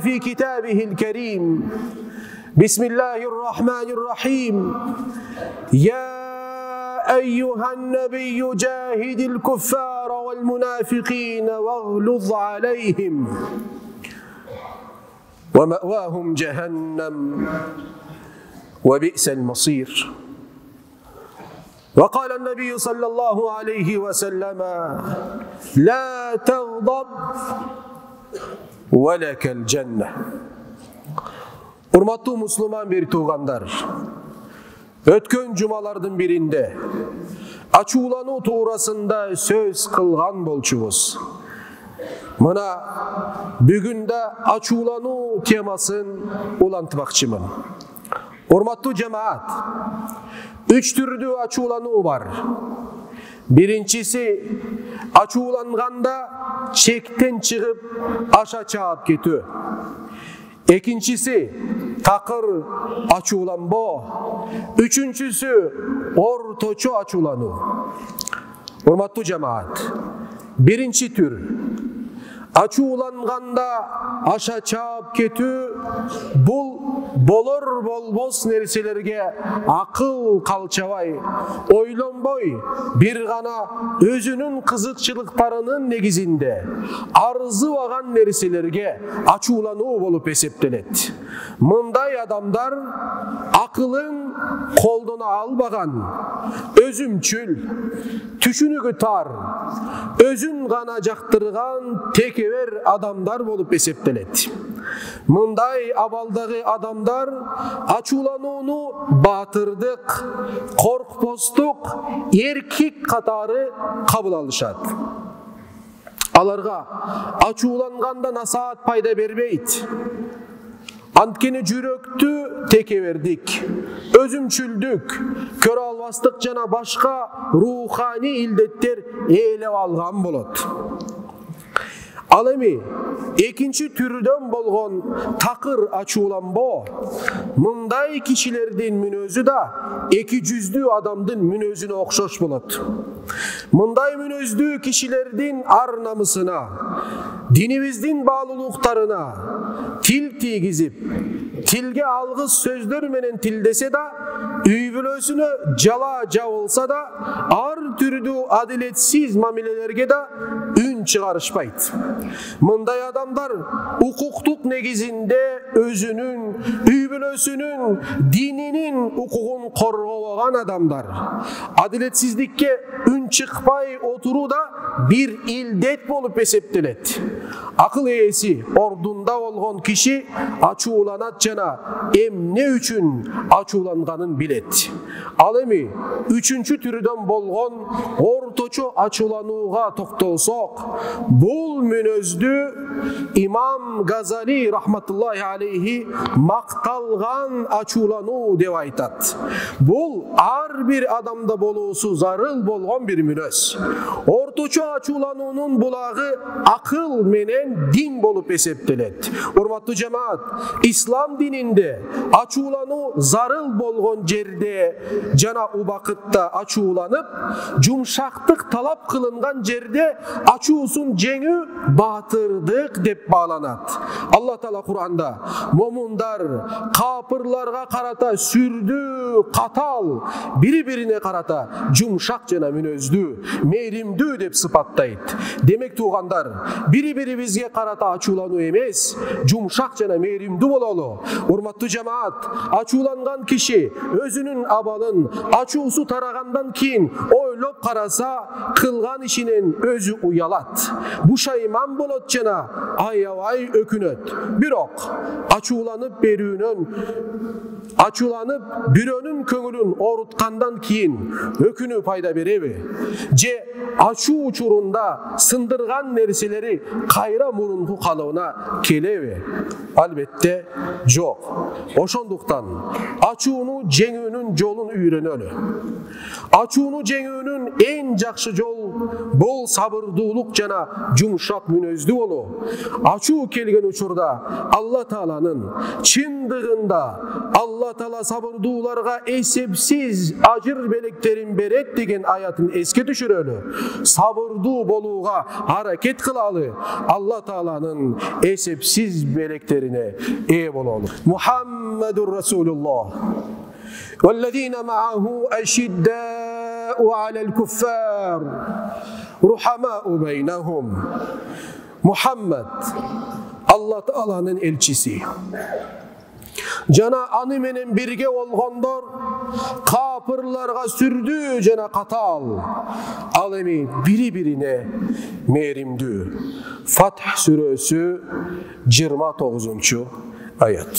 في كتابه الكريم بسم الله الرحمن الرحيم يا أيها النبي جاهد الكفار والمنافقين واغلظ عليهم ومأواهم جهنم وبئس المصير. وقال النبي صلى الله عليه وسلم لا تغضب ولك الجنة. Урматтуу мусулман бир туугандар, өткөн жумалардын биринде ачуулануу туурасында сөз кылган болчубуз. Мына бүгүн да ачуулануу темасын улантмакчымын. Урматтуу жамаат, 3 түрдүү ачуулануу бар. Биринчиси ачууланганда чектен чыгып аша чаап кетүү. Экинчиси такыр ачууланбоо. Үчүнчүсү орточо ачуулануу. Урматтуу жамаат, биринчи түр ачууланганда аша чаап кетүү бул болор болбос нерселерге акыл калчабай, ойлонбой, бир гана өзүнүн кызыкчылыктарынын негизинде арзыбаган нерселерге ачуулануу болуп эсептелет. Мындай адамдар акылын колдоно албаган, өзүмчүл, түшүнүгү тар, өзүн гана жактырган текебер адамдар болуп эсептелет. Мындай абалдагы адамдар ачууланууну баатырдык, коркпостук, эркек катары кабыл алышат. Аларга ачууланганда насаат пайда бербейт. Анткени жүрөктү текебердик, өзүмчүлдүк, көрө албастык жана башка руханий илдеттер ээлеп алган болот. Ал эми экинчи түрдөн болгон такыр ачууланбоо, мындай кишилердин мүнөзү да эки жүздүү адамдын мүнөзүнө окшош болот. Мындай мүнөздүү кишилердин ар намысына, динибиздин баалуулуктарына тил тийгизип, тилге алгыс сөздөр менен тилдесе да, үй бүлөсүнө жала жабылса да, ар түрдүү адилетсиз мамилелерге да үн чыгарышпайт. Мындай адамдар укуктук негизинде өзүнүн, үй бүлөсүнүн, дининин укугун коргобогон адамдар. Адилетсиздикке үн чыкпай отуруу да бир илдет болуп эсептелет. Акыл ээси ордунда болгон киши ачууланат жана эмне үчүн ачууланганын билет. Ал эми үчүнчү түрдөн болгон орточо ачууланууга токтолсок, бул мүнөздү имам Газали рахматуллахи алейхи макталган ачуулануу деп айтат. Бул ар бир адамда болуусу зарыл болгон бир мүнөз. Орточо ачуулануунун булагы акыл менен дин болуп эсептелет. Урматтуу жамаат, ислам дининде ачуулануу зарыл болгон жерде жана убакытта ачууланып, жумшактык талап кылынган жерде ачуусун жеңүү баатырдык деп бааланат. Алла Таала Кур'анда момундар капырларга карата сүрдүү, катал, бири-бирине карата жумшак жана мүнөздүү, мээримдүү деп сыпаттайт. Демек туугандар, бири-бирибизге карата ачуулануу эмес, жумшак жана мээримдүү бололу. Урматтуу жамаат, ачууланган киши өзүнүн абалын ачуусу тарагандан кийин ойлоп караса, кылган ишинен өзү уялат. Бушайман болот жана аябай өкүнөт. Бирок ачууланып бирөөнүн көңүлүн ооруткандан кийин өкүнүү пайда береби? Же ачуу учурунда сындырган нерселери кайра мурунку калыбына келеби? Албетте жок. Ошондуктан ачууну жеңүүнүн жолун үйрөнөлү. Ачууну жеңүүнүн эң жакшы жол бул сабырдуулук жана жумшак мүнөздүү болуу. Ачуу келген учурда Алла Тааланын чындыгында Алла Таала сабырдууларга эсепсиз ажыр белектерин берет деген аятын эске түшүрөлү. Сабырдуу болууга аракет кылалы. Алла Тааланын эсепсиз белектери faziletlerine ev olalım. Muhammedur Resulullah. وَالَّذ۪ينَ مَعَهُ اَشِدَّاءُ عَلَى الْكُفَّارِ رُحَمَاءُ بَيْنَهُمْ. Muhammed, Allah Teala'nın elçisi. Jana anı menen birge olgondor kapırlarga sürdü jana katal. Al emi biri birine merimdü. Fath suresi 29. ayet.